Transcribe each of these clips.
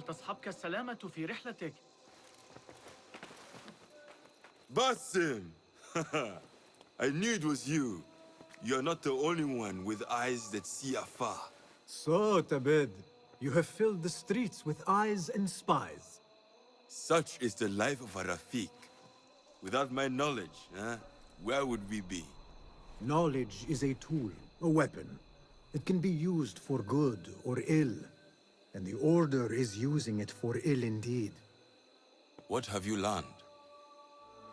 ولتصحبك السلامة في رحلتك. Basim! I knew it was you. You're not the only one with eyes that see afar. So, Tabid, you have filled the streets with eyes and spies. Such is the life of a Rafiq. Without my knowledge, where would we be? Knowledge is a tool, a weapon. It can be used for good or ill, and the Order is using it for ill indeed. What have you learned?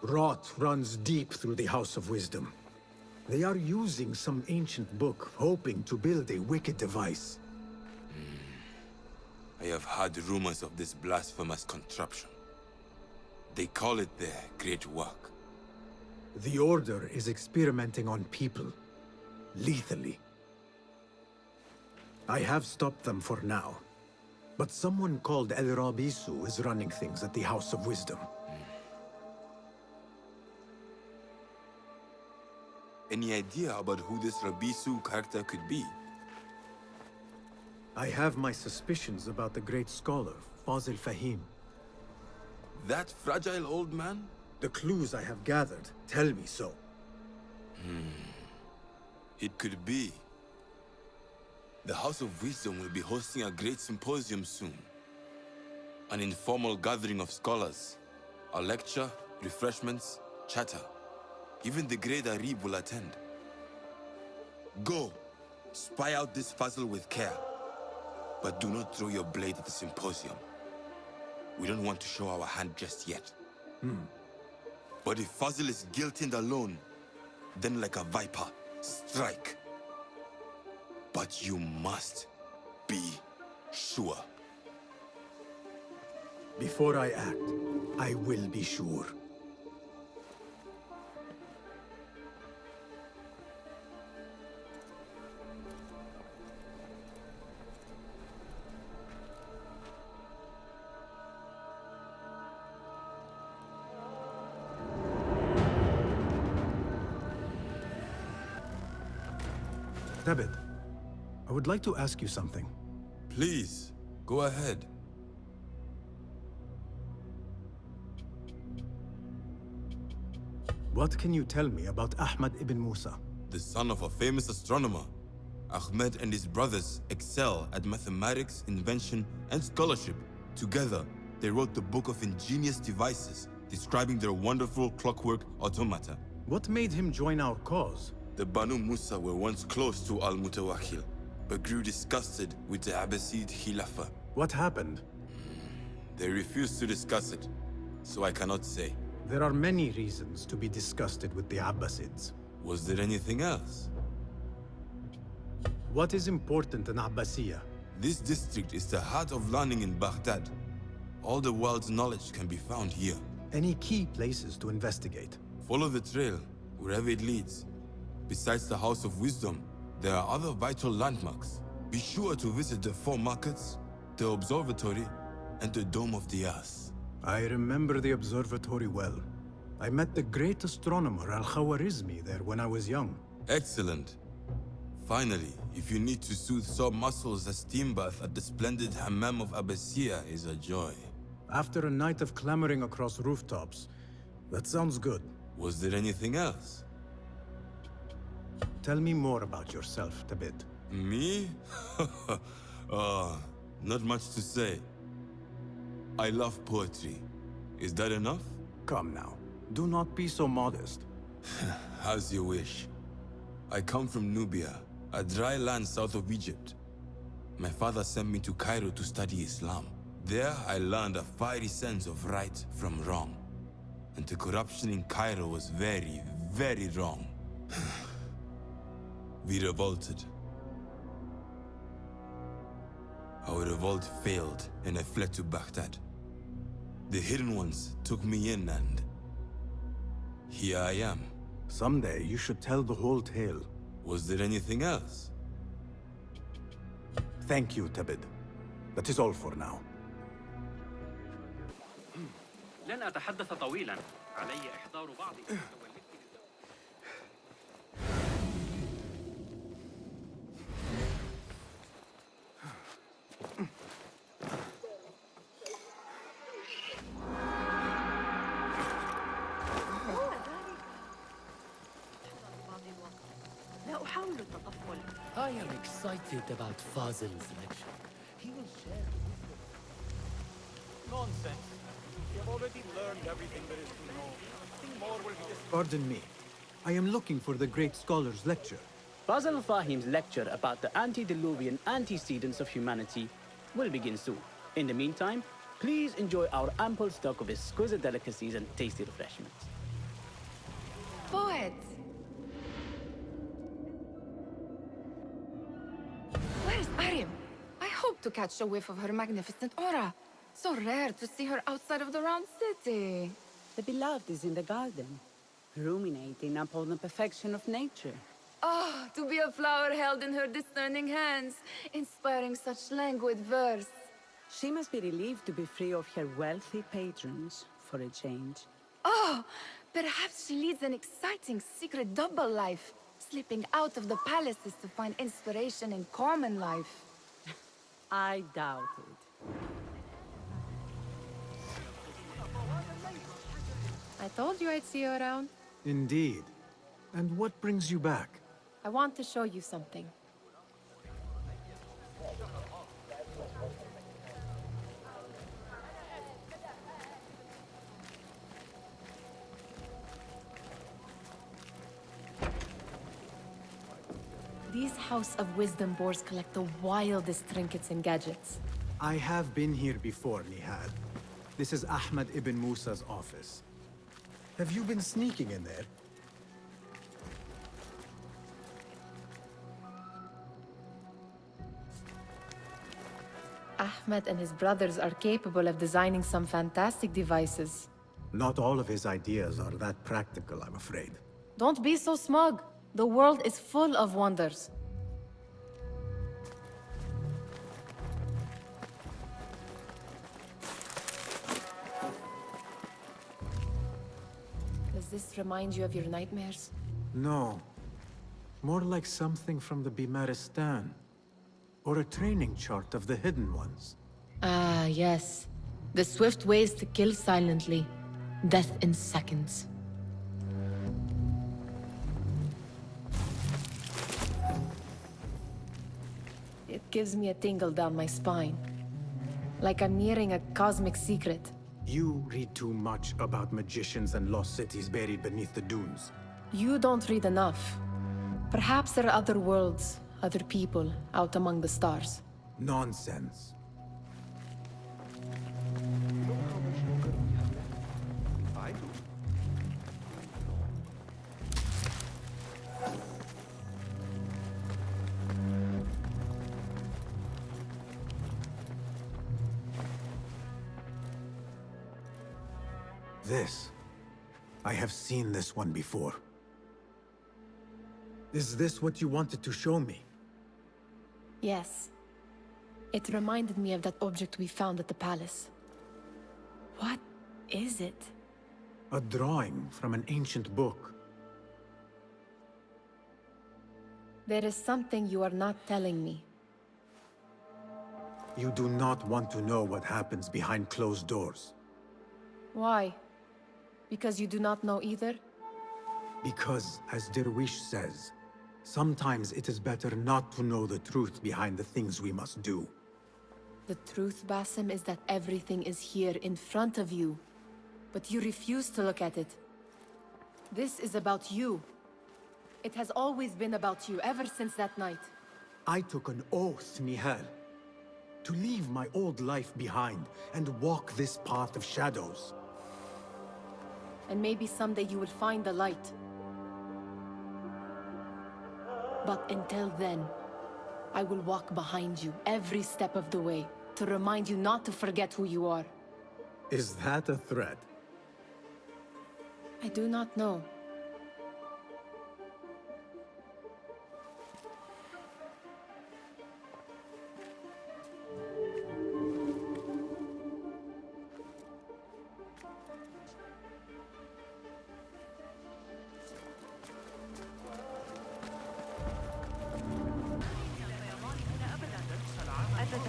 Rot runs deep through the House of Wisdom. They are using some ancient book, hoping to build a wicked device. I have heard rumors of this blasphemous contraption. They call it their great work. The Order is experimenting on people, lethally. I have stopped them for now, but someone called El Rabisu is running things at the House of Wisdom. Any idea about who this Rabisu character could be? I have my suspicions about the great scholar, Fazil Fahim. That fragile old man? The clues I have gathered tell me so. It could be. The House of Wisdom will be hosting a great symposium soon. An informal gathering of scholars. A lecture, refreshments, chatter. Even the great Arib will attend. Go, spy out this puzzle with care. But do not throw your blade at the symposium. We don't want to show our hand just yet. But if Fazil is guilty and alone, then like a viper, strike. But you must be sure. Before I act, I will be sure. Tabid, I would like to ask you something. Please, go ahead. What can you tell me about Ahmad ibn Musa? The son of a famous astronomer. Ahmed and his brothers excel at mathematics, invention, and scholarship. Together, they wrote the Book of Ingenious Devices, describing their wonderful clockwork automata. What made him join our cause? The Banu Musa were once close to Al-Mutawakkil, but grew disgusted with the Abbasid Khilafah. What happened? They refused to discuss it, so I cannot say. There are many reasons to be disgusted with the Abbasids. Was there anything else? What is important in Abbasiyya? This district is the heart of learning in Baghdad. All the world's knowledge can be found here. Any key places to investigate? Follow the trail, wherever it leads. Besides the House of Wisdom, there are other vital landmarks. Be sure to visit the 4 markets, the observatory, and the Dome of the Earth. I remember the observatory well. I met the great astronomer Al-Khawarizmi there when I was young. Excellent. Finally, if you need to soothe sore muscles, a steam bath at the splendid Hammam of Abbasiyya is a joy. After a night of clambering across rooftops, that sounds good. Was there anything else? Tell me more about yourself, Tabid. Me? Not much to say. I love poetry. Is that enough? Come now. Do not be so modest. As you wish. I come from Nubia, a dry land south of Egypt. My father sent me to Cairo to study Islam. There I learned a fiery sense of right from wrong. And the corruption in Cairo was very, very wrong. We revolted. Our revolt failed and I fled to Baghdad. The Hidden Ones took me in and here I am. Someday you should tell the whole tale. Was there anything else? Thank you, Tabid. That is all for now. لن أتحدث طويلاً. علي إحضار بعض حاولوا التطفل. I am excited about Fazil's lecture. He will share Nonsense. We have already learned everything there is to know. Nothing more will be discussed. Pardon me. I am looking for the great scholar's lecture. Fazl Fahim's lecture about the antediluvian antecedents of humanity will begin soon. In the meantime, please enjoy our ample stock of exquisite delicacies and tasty refreshments. Poet! Where's Arim? I hope to catch a whiff of her magnificent aura. So rare to see her outside of the round city. The beloved is in the garden, ruminating upon the perfection of nature. Ah, to be a flower held in her discerning hands, inspiring such languid verse. She must be relieved to be free of her wealthy patrons, for a change. Oh, perhaps she leads an exciting secret double life, slipping out of the palaces to find inspiration in common life. I doubt it. I told you I'd see you around. Indeed. And what brings you back? I want to show you something. These House of Wisdom boars collect the wildest trinkets and gadgets. I have been here before, Nihal. This is Ahmed ibn Musa's office. Have you been sneaking in there? Ahmed and his brothers are capable of designing some fantastic devices. Not all of his ideas are that practical, I'm afraid. Don't be so smug. The world is full of wonders. Does this remind you of your nightmares? No. More like something from the Bimaristan. Or a training chart of the Hidden Ones. Ah, yes. The swift ways to kill silently. Death in seconds. It gives me a tingle down my spine. Like I'm nearing a cosmic secret. You read too much about magicians and lost cities buried beneath the dunes. You don't read enough. Perhaps there are other worlds, other people, out among the stars. Nonsense. This. I have seen this one before. Is this what you wanted to show me? Yes. It reminded me of that object we found at the palace. What is it? A drawing from an ancient book. There is something you are not telling me. You do not want to know what happens behind closed doors. Why? Because you do not know either? Because, as Derwish says, sometimes it is better not to know the truth behind the things we must do. The truth, Basim, is that everything is here in front of you. But you refuse to look at it. This is about you. It has always been about you, ever since that night. I took an oath, Nihal, to leave my old life behind and walk this path of shadows. And maybe someday you will find the light. But until then, I will walk behind you every step of the way to remind you not to forget who you are. Is that a threat? I do not know.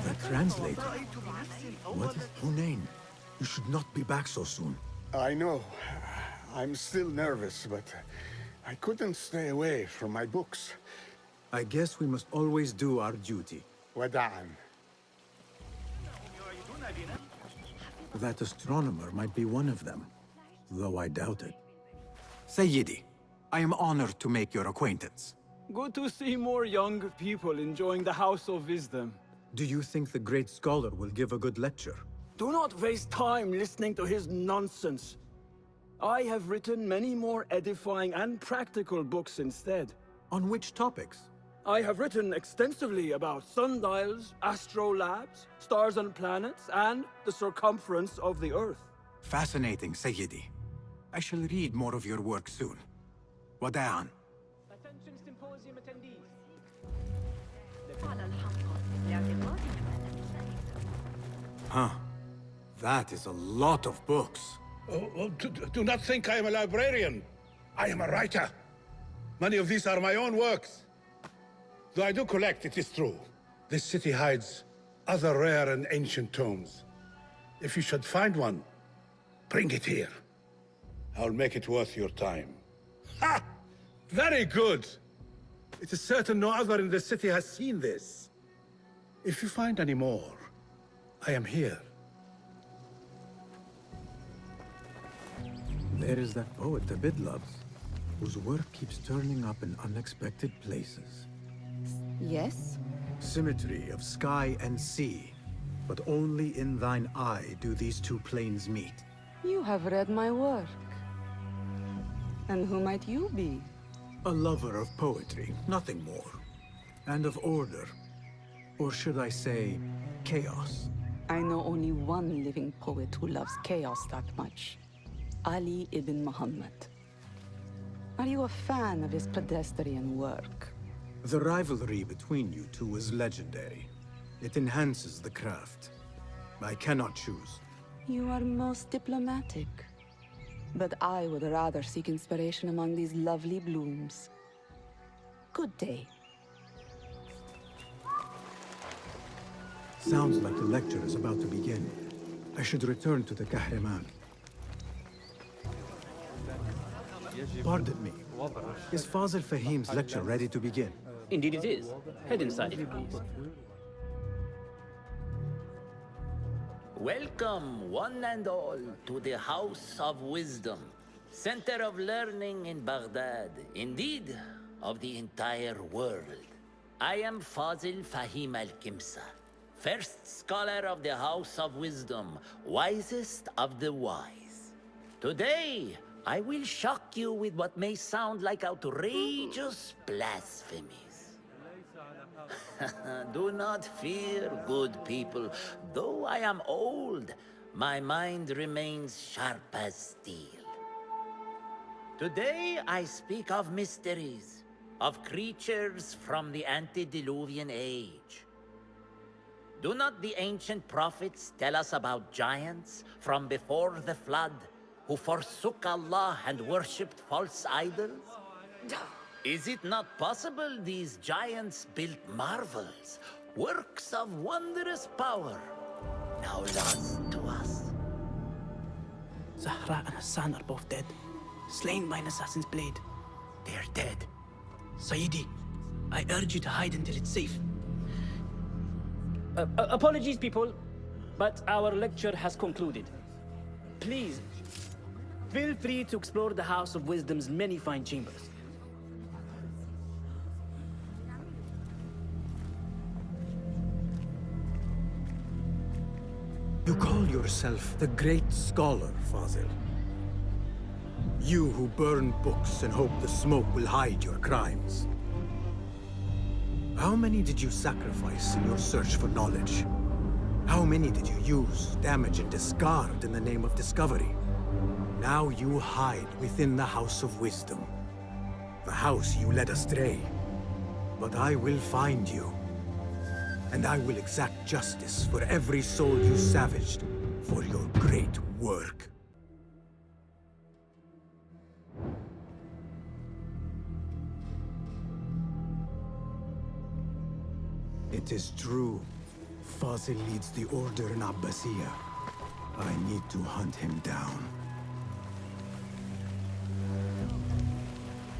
The translator? What is Hunain? You should not be back so soon. I know. I'm still nervous, but I couldn't stay away from my books. I guess we must always do our duty. وداعا. That astronomer might be one of them, though I doubt it. Sayyidi, I am honored to make your acquaintance. Good to see more young people enjoying the House of Wisdom. Do you think the great scholar will give a good lecture? Do not waste time listening to his nonsense. I have written many more edifying and practical books instead. On which topics? I have written extensively about sundials, astrolabes, stars and planets, and the circumference of the Earth. Fascinating, Sayyidi. I shall read more of your work soon. Wada'an. Attention symposium attendees. Huh. That is a lot of books. Do not think I am a librarian. I am a writer. Many of these are my own works. Though I do collect, it is true. This city hides other rare and ancient tomes. If you should find one, bring it here. I'll make it worth your time. Ha! Very good! It is certain no other in the city has seen this. If you find any more, I am here. There is that poet David loves, whose work keeps turning up in unexpected places. Yes? Symmetry of sky and sea, but only in thine eye do these two planes meet. You have read my work. And who might you be? A lover of poetry, nothing more. And of order. Or should I say, chaos. I know only one living poet who loves chaos that much. Ali ibn Muhammad. Are you a fan of his pedestrian work? The rivalry between you two is legendary. It enhances the craft. I cannot choose. You are most diplomatic. But I would rather seek inspiration among these lovely blooms. Good day. Sounds like the lecture is about to begin. I should return to the Kahraman. Pardon me. Is Fazil Fahim's lecture ready to begin? Indeed it is. Head inside if you please. Welcome, one and all, to the House of Wisdom, center of learning in Baghdad, indeed, of the entire world. I am Fazil Fahim al-Kimsa, first scholar of the House of Wisdom, wisest of the wise. Today, I will shock you with what may sound like outrageous blasphemies. Do not fear, good people. Though I am old, my mind remains sharp as steel. Today I speak of mysteries, of creatures from the antediluvian age. Do not the ancient prophets tell us about giants from before the flood who forsook Allah and worshipped false idols? Is it not possible these giants built marvels, works of wondrous power, now lost to us? Zahra and Hassan are both dead, slain by an assassin's blade. They're dead. Sayyidi, I urge you to hide until it's safe. Apologies, people, but our lecture has concluded. Please, feel free to explore the House of Wisdom's many fine chambers. You call yourself the great scholar, Fazil. You who burn books and hope the smoke will hide your crimes. How many did you sacrifice in your search for knowledge? How many did you use, damage, and discard in the name of discovery? Now you hide within the House of Wisdom. The house you led astray. But I will find you. And I will exact justice for every soul you savaged for your great work. It is true. Fazil leads the order in Abbasiyah. I need to hunt him down.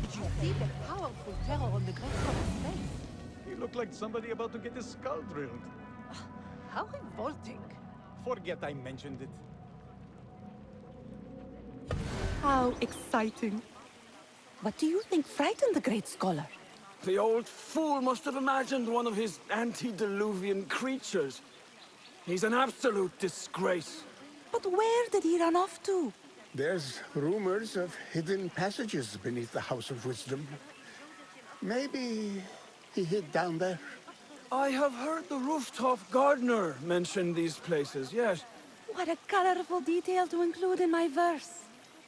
Did you see the powerful terror on the Great Scholar's face? He looked like somebody about to get his skull drilled. How revolting. Forget I mentioned it. How exciting. What do you think frightened the great scholar? The old fool must have imagined one of his antediluvian creatures. He's an absolute disgrace. But where did he run off to? There's rumors of hidden passages beneath the House of Wisdom. Maybe he hid down there. I have heard the rooftop gardener mention these places, yes. What a colorful detail to include in my verse.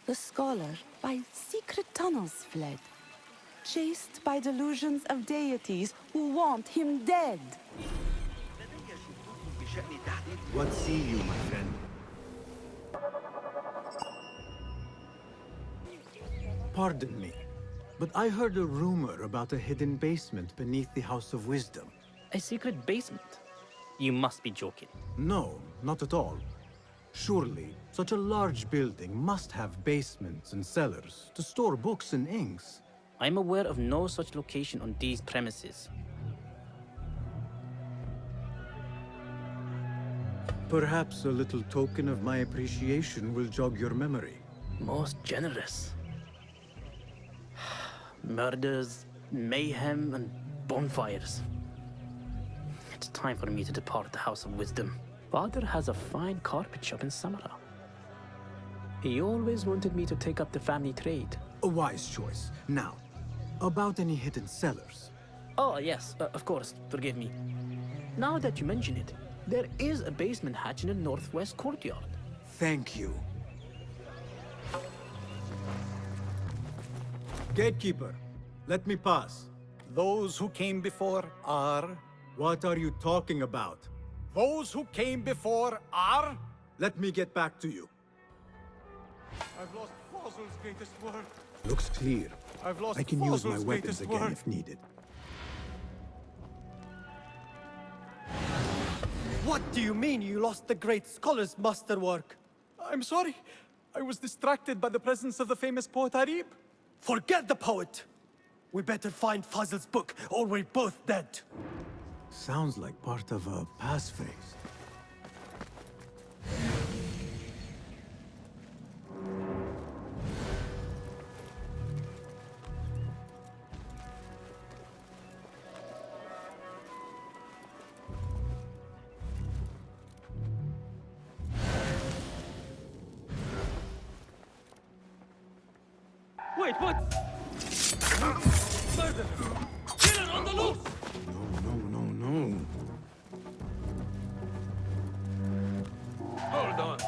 The scholar by secret tunnels fled, chased by delusions of deities who want him dead. What see you, my friend? Pardon me, but I heard a rumor about a hidden basement beneath the House of Wisdom. A secret basement? You must be joking. No, not at all. Surely, such a large building must have basements and cellars to store books and inks. I'm aware of no such location on these premises. Perhaps a little token of my appreciation will jog your memory. Most generous. Murders, mayhem, and bonfires. It's time for me to depart the House of Wisdom. Father has a fine carpet shop in Samara. He always wanted me to take up the family trade. A wise choice. Now, about any hidden cellars. Oh, yes, of course, forgive me. Now that you mention it, there is a basement hatch in the northwest courtyard. Thank you. Gatekeeper, let me pass. Those who came before are... What are you talking about? Those who came before are... Let me get back to you. I've lost Fossil's greatest work. Looks clear. I've lost I can use my Fossil's weapons greatest again work. if needed. What do you mean you lost the great scholar's masterwork? I'm sorry. I was distracted by the presence of the famous poet Arib. Forget the poet! We better find Fazl's book, or we're both dead. Sounds like part of a passphrase. Wait, what? Murder! Killer on the loose! No. Hold on.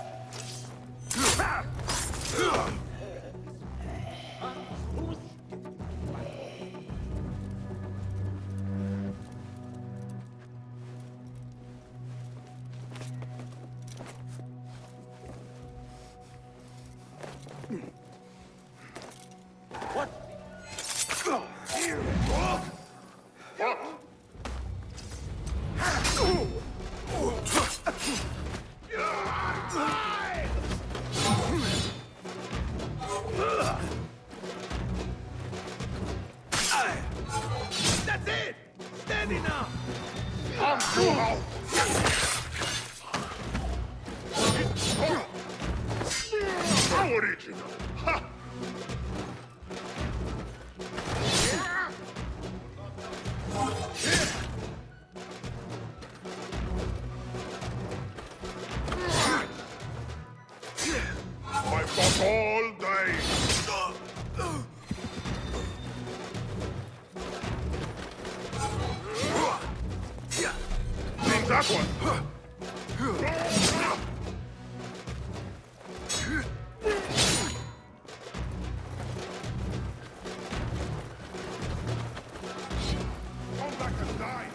That's it! Steady now! I'm through. How original! Ha! I fought all day. Bring that one. Come back and die.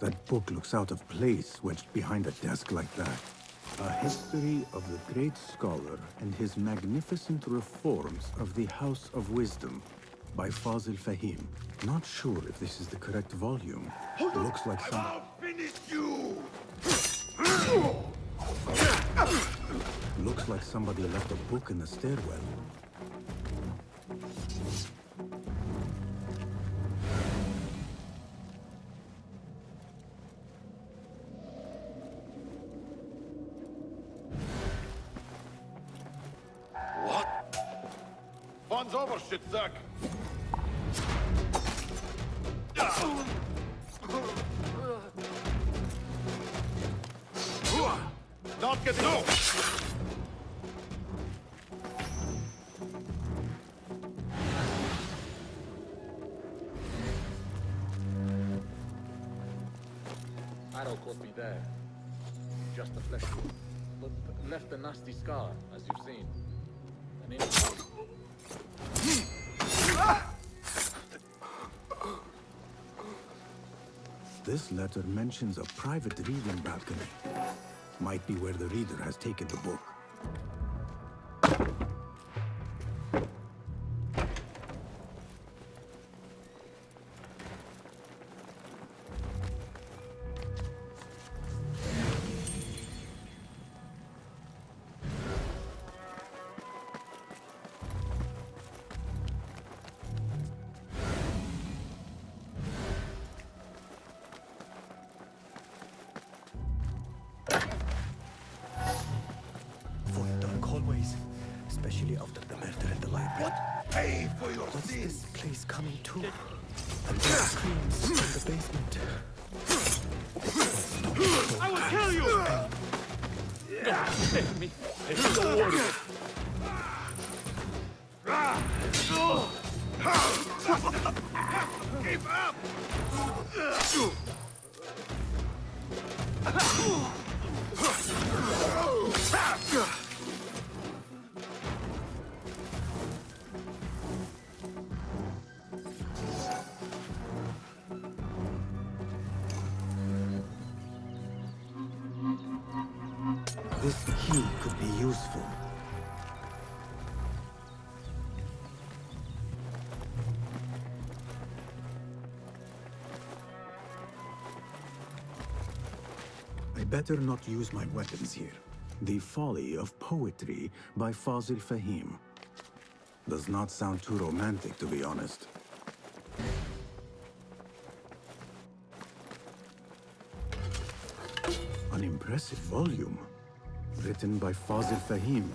That book looks out of place wedged behind a desk like that. A history of the great scholar and his magnificent reforms of the House of Wisdom by Fazil Fahim. Not sure if this is the correct volume. Looks like some... Finish you! Looks like somebody left a book in the stairwell. Fun's over, shitsack! Not getting off! Arrow caught me there. Just a flesh wound, but left a nasty scar, as you've seen. An inch. This letter mentions a private reading balcony. Might be where the reader has taken the book. Avoid dark hallways, especially after the murder in the library. What? Pay for your What's sins! this place coming to? And there are screams in the basement. I will kill you! Take me. I am the warrior. Give up! This key could be useful. I better not use my weapons here. The Folly of Poetry by Fazil Fahim. Does not sound too romantic, to be honest. An impressive volume. Written by Fazil Fahim.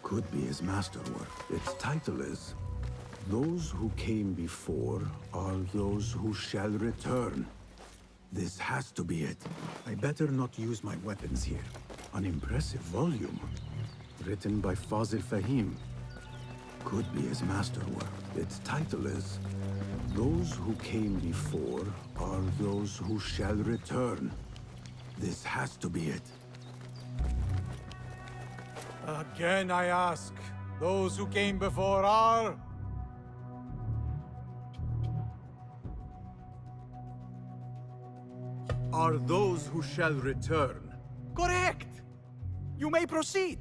Could be his masterwork. Its title is Those Who Came Before Are Those Who Shall Return. This has to be it. I better not use my weapons here. An impressive volume. Written by Fazil Fahim. Could be his masterwork. Its title is Those Who Came Before Are Those Who Shall Return. This has to be it. Again I ask, those who came before are... Are those who shall return. Correct! You may proceed.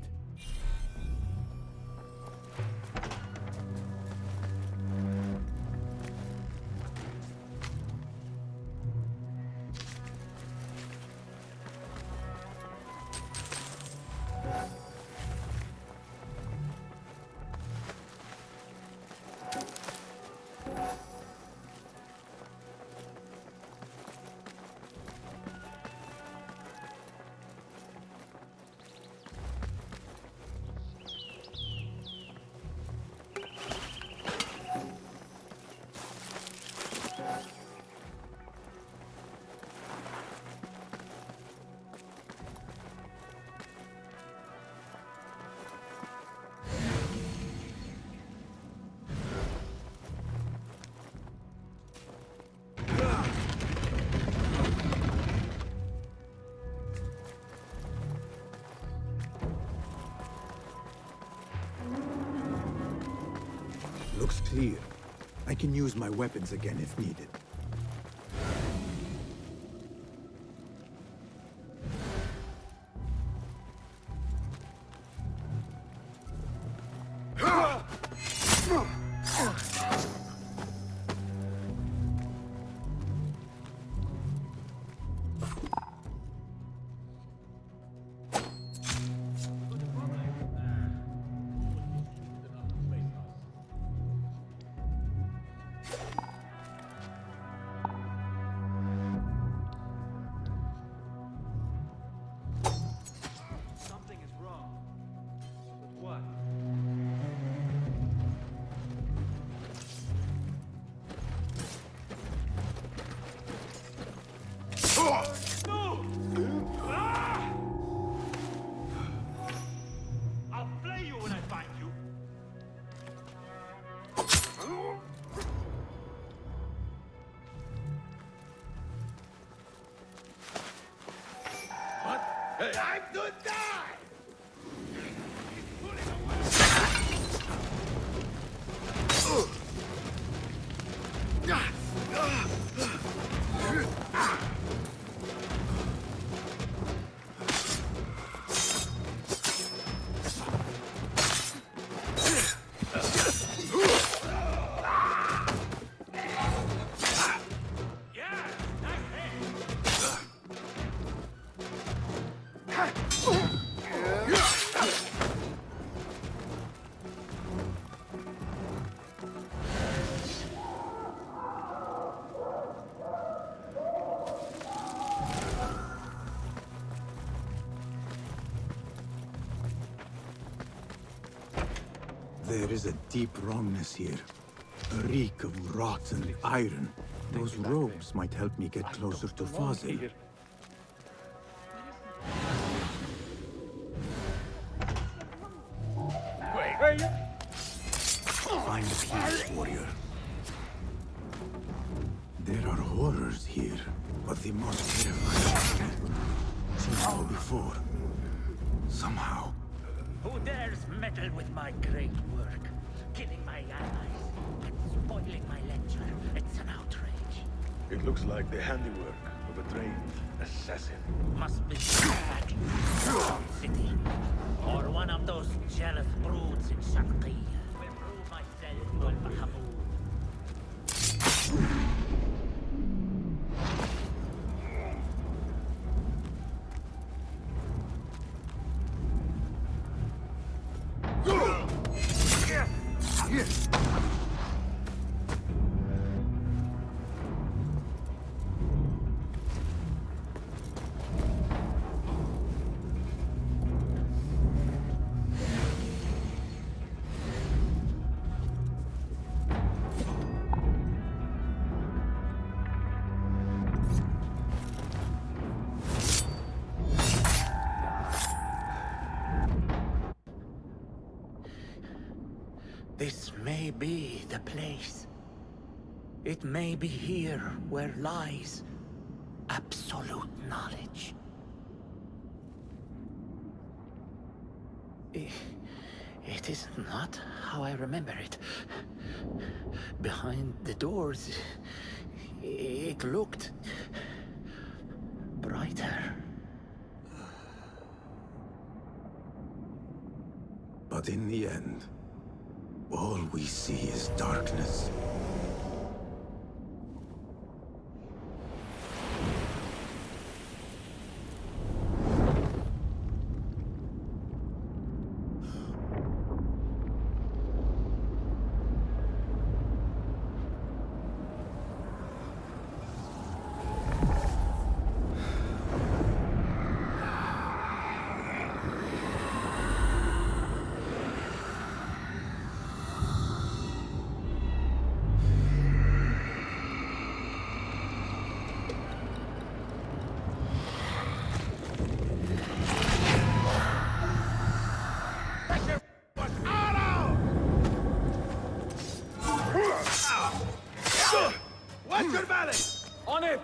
Looks clear. I can use my weapons again if needed. I'll flay you when I find you. What? Hey. Time to die! There is a deep wrongness here. A reek of rot and iron. Those robes might help me get closer to Fazil. Find peace, warrior. There are horrors here, but the most terrifying seen all before. Somehow. Who dares meddle with my great work? Killing my allies and spoiling my lecture. It's an outrage. It looks like the handiwork of a trained assassin. Must be that city. Or one of those jealous broods in Sharqiyya. Will prove myself to Al-Mahamud. This may be the place. It may be here where lies absolute knowledge. It is not how I remember it. Behind the doors, it looked brighter. But in the end, all we see is darkness. Watch your balance! On it!